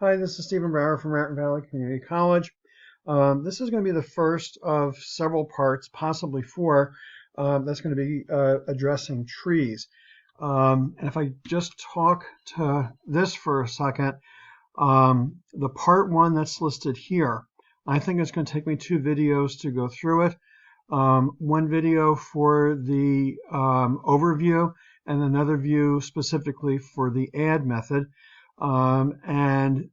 Hi, this is Stephen Brower from Mountain Valley Community College. This is going to be the first of several parts, possibly four, that's going to be addressing trees. And if I just talk to this for a second, the part one that's listed here, I think it's going to take me 2 videos to go through it. One video for the overview and another view specifically for the add method. And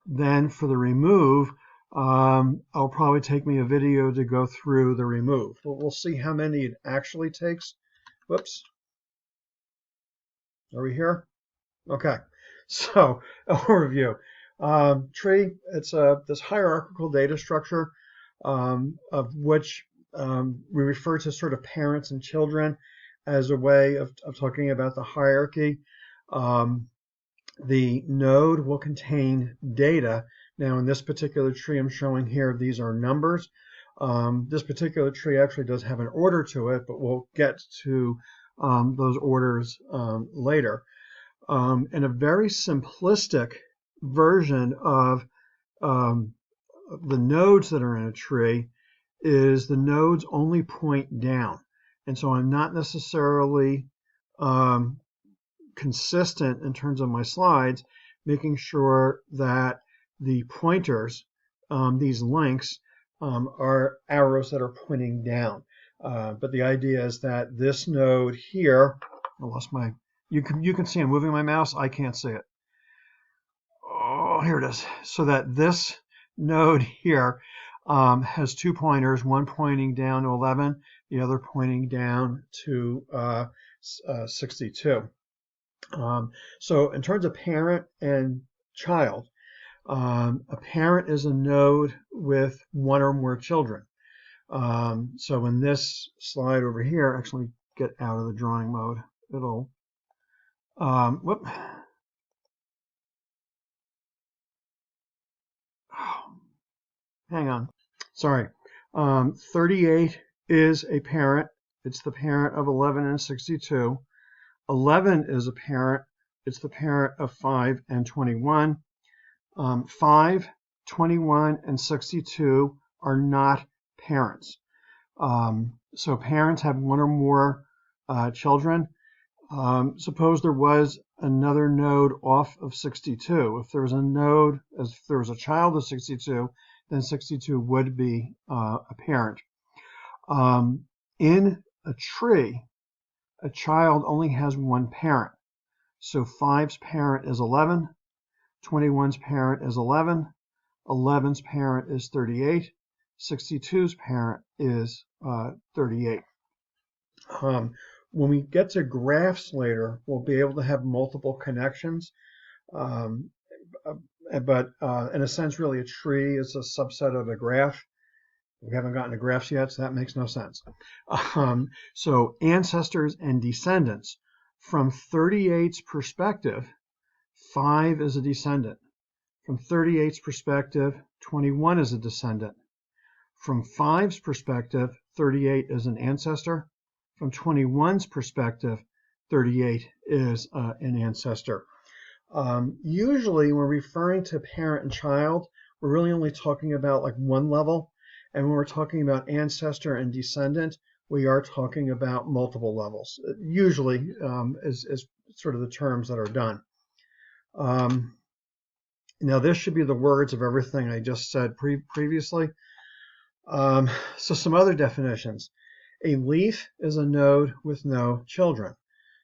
then for the remove, it'll probably take me a video to go through the remove. But we'll see how many it actually takes. Whoops. Are we here? Okay. So, overview. Tree, it's this hierarchical data structure of which we refer to sort of parents and children as a way of talking about the hierarchy. The node will contain data. Now in this particular tree I'm showing here, these are numbers. This particular tree actually does have an order to it, but we'll get to those orders later. And a very simplistic version of the nodes that are in a tree is the nodes only point down. And so I'm not necessarily consistent in terms of my slides, making sure that the pointers, these links, are arrows that are pointing down. But the idea is that this node here, I lost my, you can see I'm moving my mouse, I can't see it. Oh, here it is. So that this node here has 2 pointers, one pointing down to 11, the other pointing down to 62. So in terms of parent and child, a parent is a node with one or more children. So in this slide over here, actually get out of the drawing mode. It'll, whoop. Hang on. Sorry. 38 is a parent. It's the parent of 11 and 62. 11 is a parent. It's the parent of 5 and 21. 5, 21, and 62 are not parents. So parents have one or more children. Suppose there was another node off of 62. If there was a node, if there was a child of 62, then 62 would be a parent. In a tree, a child only has one parent. So 5's parent is 11, 21's parent is 11, 11's parent is 38, 62's parent is 38. When we get to graphs later, we'll be able to have multiple connections. But in a sense, really a tree is a subset of a graph. We haven't gotten to graphs yet, so that makes no sense. So ancestors and descendants. From 38's perspective, 5 is a descendant. From 38's perspective, 21 is a descendant. From 5's perspective, 38 is an ancestor. From 21's perspective, 38 is an ancestor. Usually, when we're referring to parent and child, we're really only talking about like one level. And when we're talking about ancestor and descendant, we are talking about multiple levels. Usually is sort of the terms that are done. Now this should be the words of everything I just said previously. So some other definitions. A leaf is a node with no children.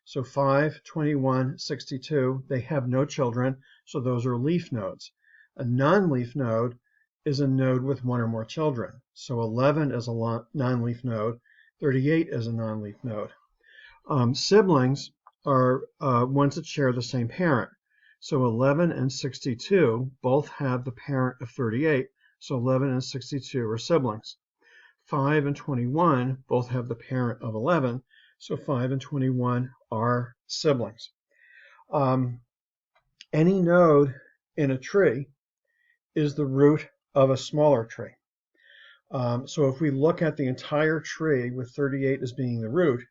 So 5, 21, 62, they have no children, so those are leaf nodes. A non-leaf node is a node with one or more children. So 11 is a non-leaf node, 38 is a non-leaf node. Siblings are ones that share the same parent. So 11 and 62 both have the parent of 38, so 11 and 62 are siblings. 5 and 21 both have the parent of 11, so 5 and 21 are siblings. Any node in a tree is the root of a smaller tree. So if we look at the entire tree with 38 as being the root,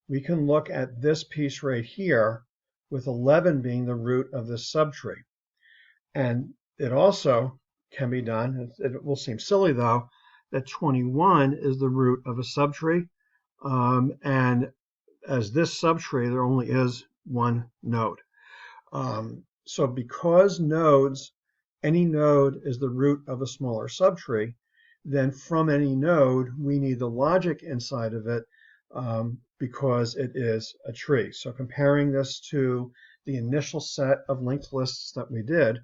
we can look at this piece right here with 11 being the root of this subtree. And it also can be done, it will seem silly though, that 21 is the root of a subtree. And as this subtree, there only is one node. So because any node is the root of a smaller subtree, then from any node, we need the logic inside of it because it is a tree. So comparing this to the initial set of linked lists that we did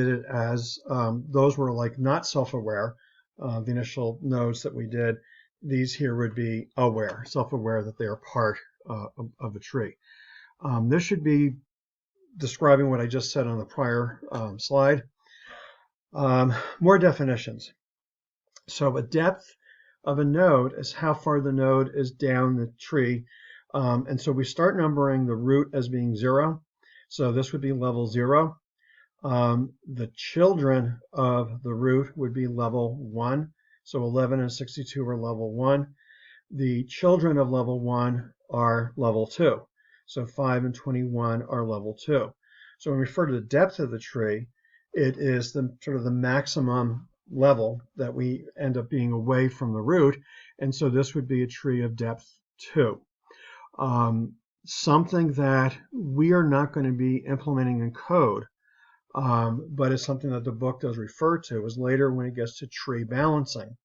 it as those were like not self-aware, the initial nodes that we did. These here would be aware, self-aware that they are part of a tree. This should be describing what I just said on the prior slide. More definitions. So a depth of a node is how far the node is down the tree. And so we start numbering the root as being 0. So this would be level 0. The children of the root would be level 1. So 11 and 62 are level 1. The children of level 1 are level 2. So 5 and 21 are level 2. So when we refer to the depth of the tree, it is the sort of the maximum level that we end up being away from the root. And so this would be a tree of depth 2. Something that we are not going to be implementing in code, but it's something that the book does refer to, is later when it gets to tree balancing.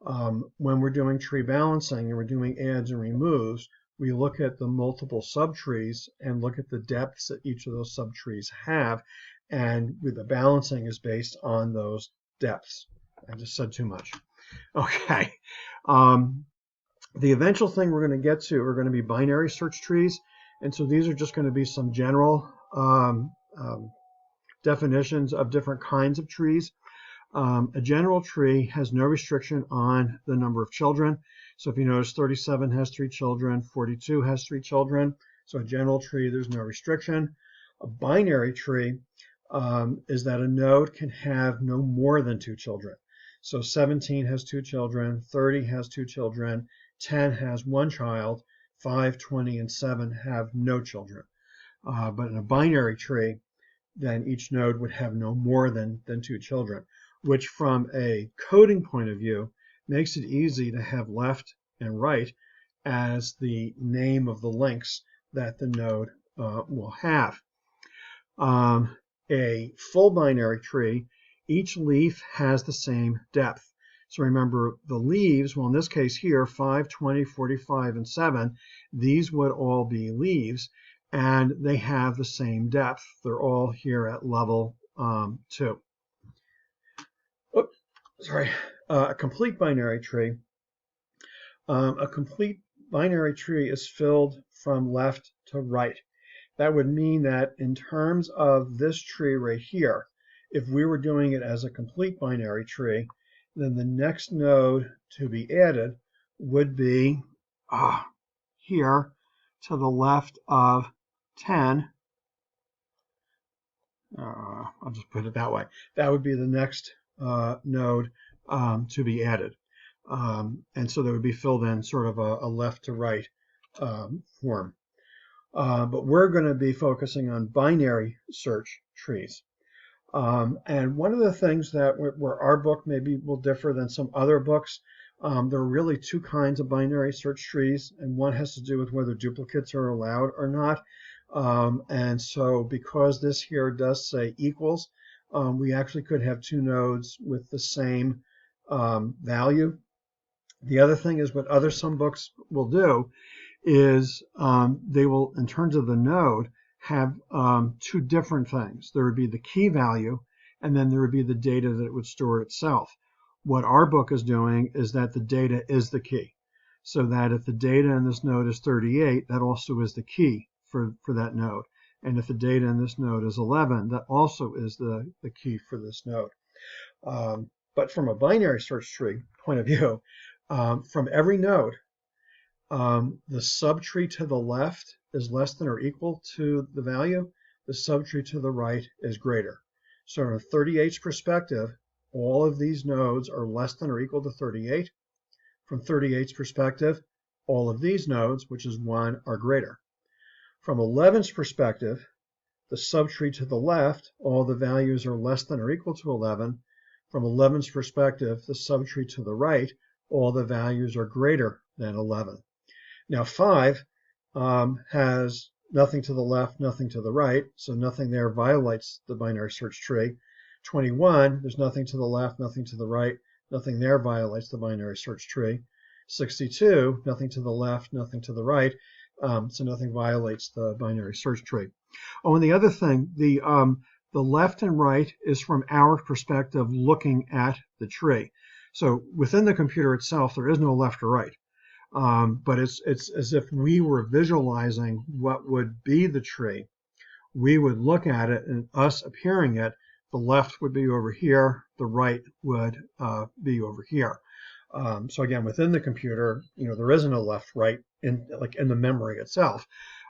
When we're doing tree balancing and we're doing adds and removes, we look at the multiple subtrees and look at the depths that each of those subtrees have, and the balancing is based on those depths. I just said too much. Okay. The eventual thing we're going to get to are going to be binary search trees, and so these are just going to be some general definitions of different kinds of trees. A general tree has no restriction on the number of children. So if you notice, 37 has 3 children, 42 has 3 children. So a general tree, there's no restriction. A binary tree is that a node can have no more than 2 children. So 17 has 2 children, 30 has 2 children, 10 has 1 child, 5, 20, and 7 have no children. But in a binary tree, then each node would have no more than 2 children, which from a coding point of view makes it easy to have left and right as the name of the links that the node will have. A full binary tree, each leaf has the same depth. So remember the leaves, well in this case here, 5, 20, 45, and 7, these would all be leaves, and they have the same depth. They're all here at level 2. Oops, sorry. A complete binary tree. A complete binary tree is filled from left to right. That would mean that in terms of this tree right here, if we were doing it as a complete binary tree, then the next node to be added would be here to the left of 10. I'll just put it that way. That would be the next node to be added. And so that would be filled in sort of a left to right form. But we're going to be focusing on binary search trees. And one of the things that where our book maybe will differ than some other books, there are really 2 kinds of binary search trees, and one has to do with whether duplicates are allowed or not. And so because this here does say equals, we actually could have 2 nodes with the same value. The other thing is what some books will do is they will, in terms of the node, have 2 different things. There would be the key value, and then there would be the data that it would store itself. What our book is doing is that the data is the key. So that if the data in this node is 38, that also is the key for that node. And if the data in this node is 11, that also is the key for this node. But from a binary search tree point of view, from every node, the subtree to the left is less than or equal to the value. The subtree to the right is greater. So from a 38's perspective, all of these nodes are less than or equal to 38. From 38's perspective, all of these nodes, which is 1, are greater. From 11's perspective, the subtree to the left, all the values are less than or equal to 11. From 11's perspective, the subtree to the right, all the values are greater than 11. Now 5 has nothing to the left, nothing to the right, so nothing there violates the binary search tree. 21, there's nothing to the left, nothing to the right, nothing there violates the binary search tree. 62, nothing to the left, nothing to the right, so nothing violates the binary search tree. Oh, and the other thing, the left and right is from our perspective looking at the tree. So within the computer itself, there is no left or right. But it's as if we were visualizing what would be the tree. We would look at it, and us appearing it, the left would be over here, the right would be over here. So again, within the computer, there isn't a left, right in the memory itself.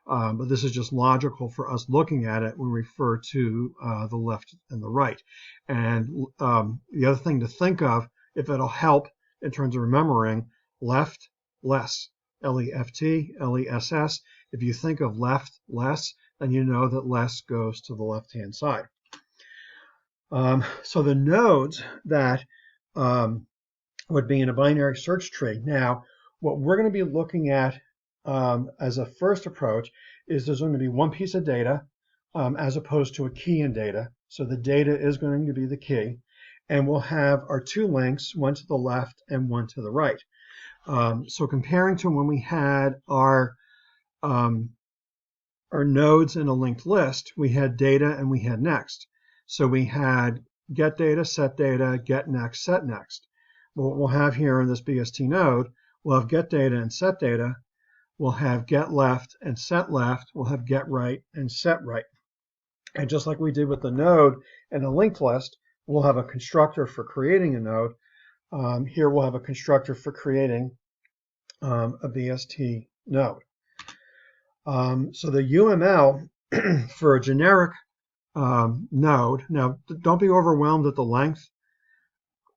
But this is just logical for us looking at it when we refer to the left and the right. And the other thing to think of, if it'll help in terms of remembering, left, less, L-E-F-T, L-E-S-S. If you think of left, less, then you know that less goes to the left-hand side. So the nodes that would be in a binary search tree. Now, what we're going to be looking at as a first approach is there's going to be one piece of data as opposed to a key in data. So the data is going to be the key. And we'll have our two links, one to the left and one to the right. So comparing to when we had our nodes in a linked list, we had data and we had next. So we had get data, get next, set next. What we'll have here in this BST node, we'll have get data and set data. We'll have get left and set left. We'll have get right and set right. And just like we did with the node and the linked list, we'll have a constructor for creating a node. Here we'll have a constructor for creating a BST node. So the UML for a generic node, now don't be overwhelmed at the length.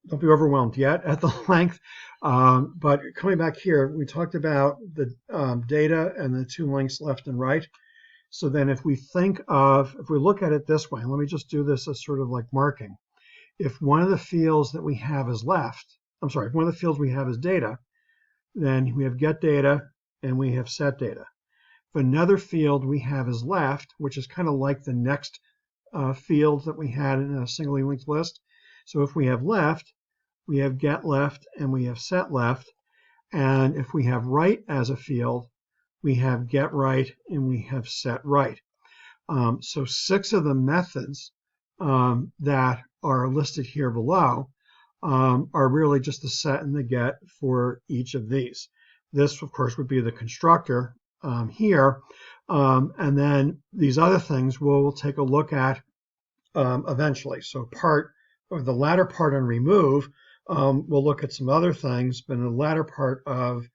Don't be overwhelmed yet at the length. But coming back here, we talked about the data and the two links left and right. So then if we look at it this way, let me just do this as sort of like marking. If one of the fields that we have is if one of the fields we have is data, then we have get data and we have set data. If another field we have is left, which is kind of like the next field that we had in a singly linked list. So if we have left, we have get left and we have set left. And if we have right as a field, we have get right and we have set right. So 6 of the methods that are listed here below are really just the set and the get for each of these. This, of course, would be the constructor here. And then these other things we'll take a look at eventually. So the latter part on remove, we'll look at some other things, but in the latter part of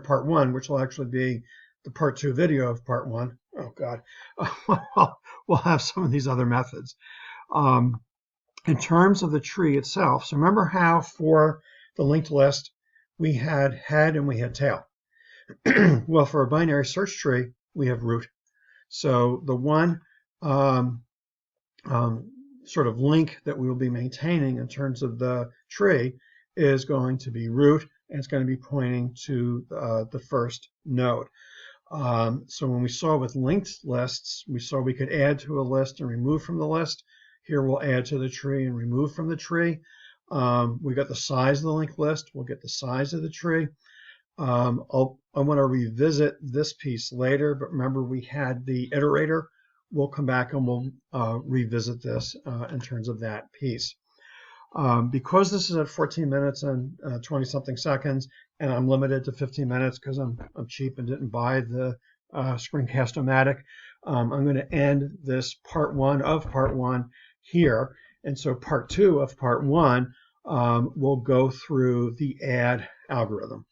part 1, which will actually be the part 2 video of part 1. Oh God, we'll have some of these other methods. In terms of the tree itself, so remember how for the linked list we had head and we had tail. Well, for a binary search tree, we have root. So the one sort of link that we will be maintaining in terms of the tree is going to be root, and it's going to be pointing to the first node. So when we saw with linked lists, we saw we could add to a list and remove from the list. Here we'll add to the tree and remove from the tree. We got the size of the linked list. We'll get the size of the tree. I want to revisit this piece later, but remember we had the iterator. We'll come back and we'll revisit this in terms of that piece. Because this is at 14 minutes and 20-something seconds, and I'm limited to 15 minutes because I'm cheap and didn't buy the Screencast-O-Matic, I'm going to end this part 1 of part 1 here. And so part 2 of part 1 will go through the add algorithm.